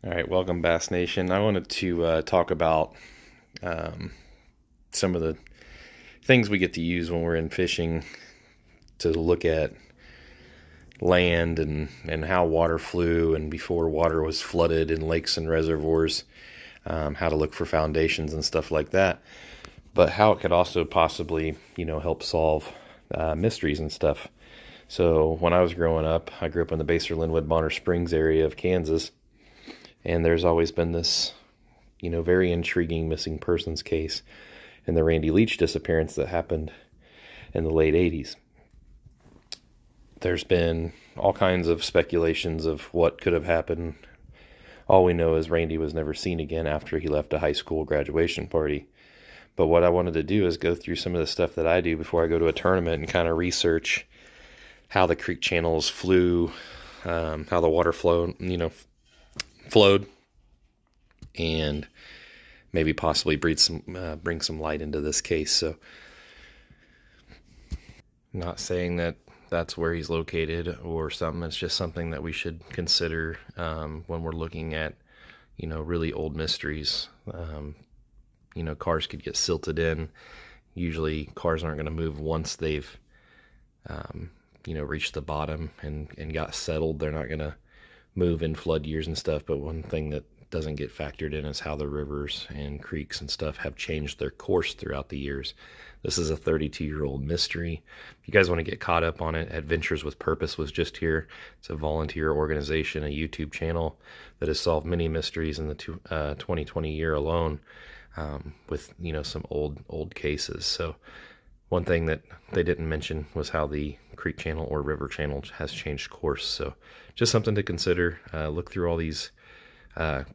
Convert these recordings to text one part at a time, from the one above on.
All right, welcome Bass Nation. I wanted to talk about um, some of the things we get to use when we're in fishing to look at land and how water flew and before water was flooded in lakes and reservoirs, how to look for foundations and stuff like that. But how it could also possibly, help solve mysteries and stuff. So when I was growing up, I grew up in the Baser, Linwood, Bonner Springs area of Kansas. And there's always been this, very intriguing missing persons case in the Randy Leach disappearance that happened in the late 80s. There's been all kinds of speculations of what could have happened. All we know is Randy was never seen again after he left a high school graduation party. But what I wanted to do is go through some of the stuff that I do before I go to a tournament and kind of research how the creek channels flew, how the water flowed, and maybe possibly bring some light into this case. So, not saying that that's where he's located or something. It's just something that we should consider when we're looking at, really old mysteries. Cars could get silted in. Usually, cars aren't going to move once they've, reached the bottom and got settled. They're not going to move in flood years and stuff. But one thing that doesn't get factored in is how the rivers and creeks and stuff have changed their course throughout the years. This is a 32-year-old mystery. If you guys want to get caught up on it, Adventures with Purpose was just here. It's a volunteer organization, a YouTube channel that has solved many mysteries in the 2020 year alone, with some old cases. So one thing that they didn't mention was how the creek channel or river channel has changed course. So just something to consider. Look through all these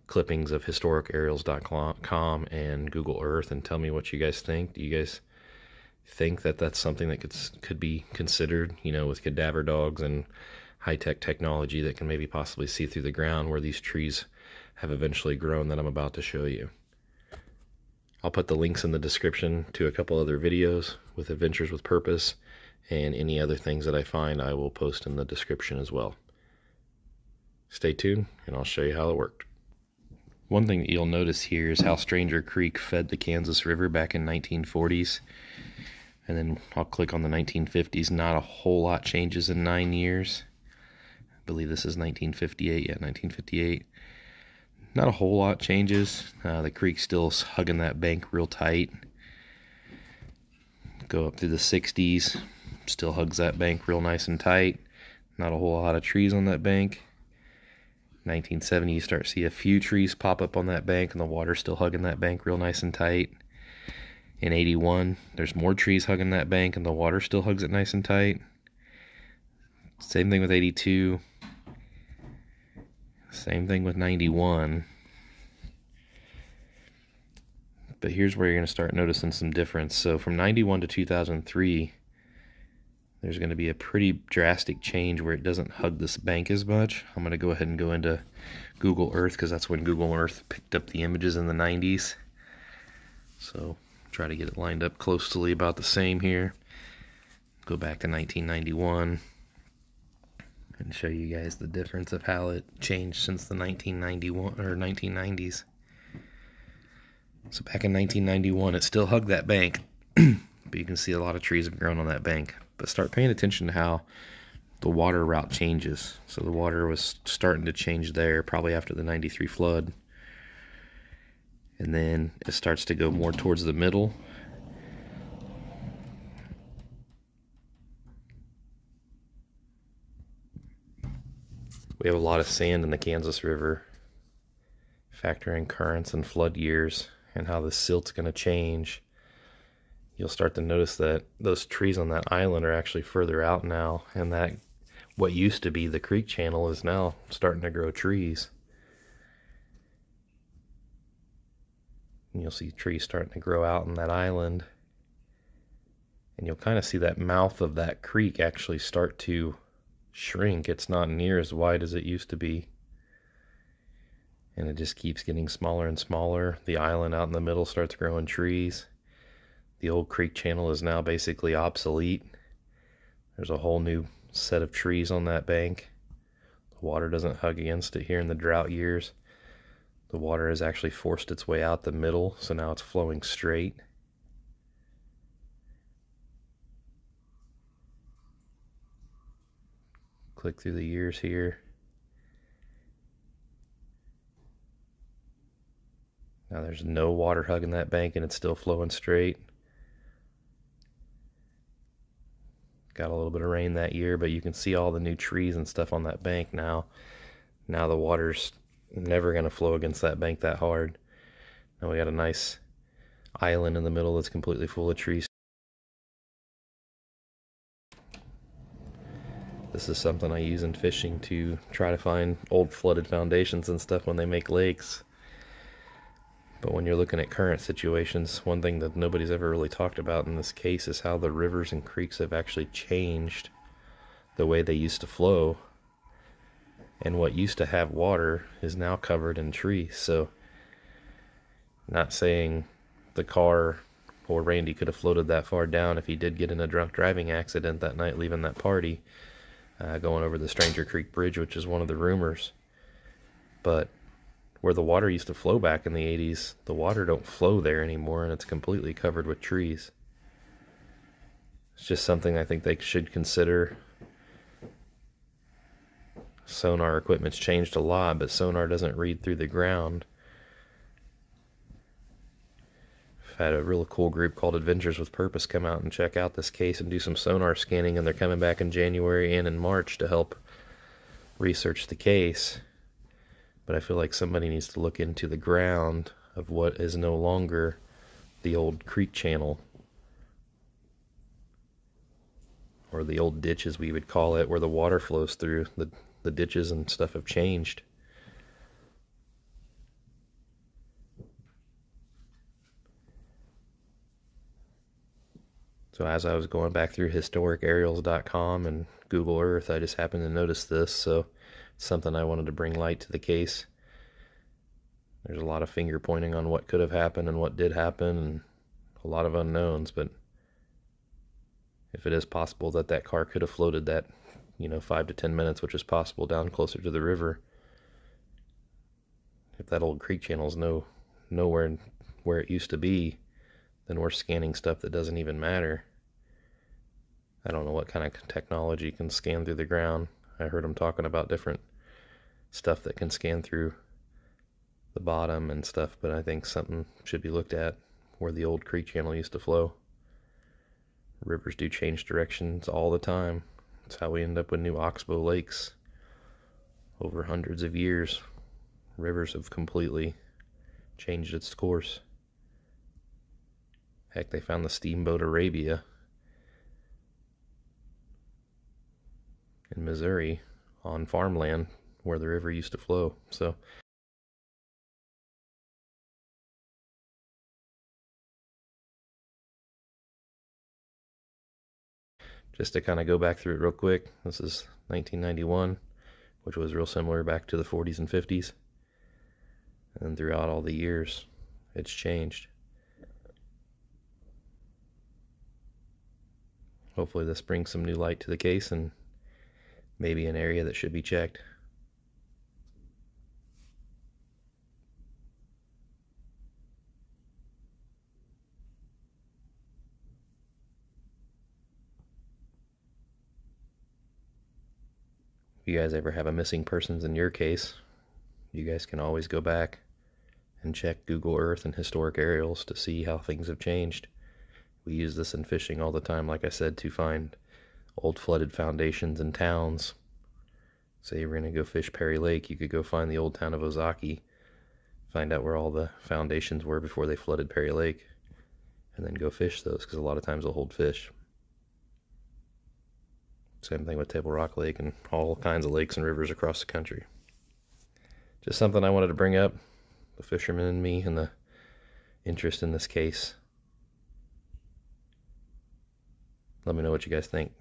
clippings of historicaerials.com and Google Earth and tell me what you guys think. Do you guys think that that's something that could be considered, with cadaver dogs and high-tech technology that can maybe possibly see through the ground where these trees have eventually grown that I'm about to show you? I'll put the links in the description to a couple other videos with Adventures with Purpose, and any other things that I find I will post in the description as well. Stay tuned and I'll show you how it worked. One thing that you'll notice here is how Stranger Creek fed the Kansas River back in 1940s. And then I'll click on the 1950s. Not a whole lot changes in 9 years. I believe this is 1958. Yeah, 1958. Not a whole lot changes. The creek's still hugging that bank real tight. Go up through the 60s. Still hugs that bank real nice and tight. Not a whole lot of trees on that bank. 1970, you start to see a few trees pop up on that bank, and the water's still hugging that bank real nice and tight. In 81, there's more trees hugging that bank, and the water still hugs it nice and tight. Same thing with 82. Same thing with 91. But here's where you're going to start noticing some difference. So from 91 to 2003, there's going to be a pretty drastic change where it doesn't hug this bank as much. I'm going to go ahead and go into Google Earth because that's when Google Earth picked up the images in the 90s. So try to get it lined up closely about the same here. Go back to 1991 and show you guys the difference of how it changed since the 1991 or 1990s. So back in 1991, it still hugged that bank, but you can see a lot of trees have grown on that bank. But start paying attention to how the water route changes. So the water was starting to change there probably after the 93 flood. And then it starts to go more towards the middle. We have a lot of sand in the Kansas River. Factor in currents and flood years and how the silt's going to change. You'll start to notice that those trees on that island are actually further out now, and that what used to be the creek channel is now starting to grow trees. And you'll see trees starting to grow out on that island, and you'll kind of see that mouth of that creek actually start to shrink. It's not near as wide as it used to be, and it just keeps getting smaller and smaller. The island out in the middle starts growing trees. The old creek channel is now basically obsolete. There's a whole new set of trees on that bank. The water doesn't hug against it here in the drought years. The water has actually forced its way out the middle, so now it's flowing straight. Click through the years here. Now there's no water hugging that bank and it's still flowing straight. Got a little bit of rain that year, but you can see all the new trees and stuff on that bank now. Now the water's never going to flow against that bank that hard. Now we got a nice island in the middle that's completely full of trees. This is something I use in fishing to try to find old flooded foundations and stuff when they make lakes. But when you're looking at current situations, one thing that nobody's ever really talked about in this case is how the rivers and creeks have actually changed the way they used to flow. And what used to have water is now covered in trees. So, not saying the car or Randy could have floated that far down if he did get in a drunk driving accident that night leaving that party, going over the Stranger Creek Bridge, which is one of the rumors. But where the water used to flow back in the 80s, the water don't flow there anymore, and it's completely covered with trees. It's just something I think they should consider. Sonar equipment's changed a lot, but sonar doesn't read through the ground. I've had a really cool group called Adventures with Purpose come out and check out this case and do some sonar scanning, and they're coming back in January and in March to help research the case. But I feel like somebody needs to look into the ground of what is no longer the old creek channel, or the old ditch as we would call it, where the water flows through. The ditches and stuff have changed. So as I was going back through historicaerials.com and Google Earth, I just happened to notice this, so it's something I wanted to bring light to the case. There's a lot of finger pointing on what could have happened and what did happen, and a lot of unknowns, but if it is possible that that car could have floated that, 5 to 10 minutes, which is possible down closer to the river, if that old creek channel's nowhere where it used to be, then we're scanning stuff that doesn't even matter. I don't know what kind of technology can scan through the ground. I heard them talking about different stuff that can scan through the bottom and stuff, but I think something should be looked at where the old creek channel used to flow. Rivers do change directions all the time. That's how we end up with new oxbow lakes. Over hundreds of years, rivers have completely changed its course. Heck, they found the steamboat Arabia in Missouri on farmland where the river used to flow. So just to kind of go back through it real quick, this is 1991, which was real similar back to the 40s and 50s. And throughout all the years, it's changed. Hopefully this brings some new light to the case and maybe an area that should be checked. If you guys ever have a missing persons in your case, you guys can always go back and check Google Earth and historic aerials to see how things have changed. We use this in fishing all the time, like I said, to find old flooded foundations in towns. Say you're going to go fish Perry Lake, you could go find the old town of Ozaki, find out where all the foundations were before they flooded Perry Lake, and then go fish those, because a lot of times they'll hold fish. Same thing with Table Rock Lake and all kinds of lakes and rivers across the country. Just something I wanted to bring up, the fisherman in me and the interest in this case. Let me know what you guys think.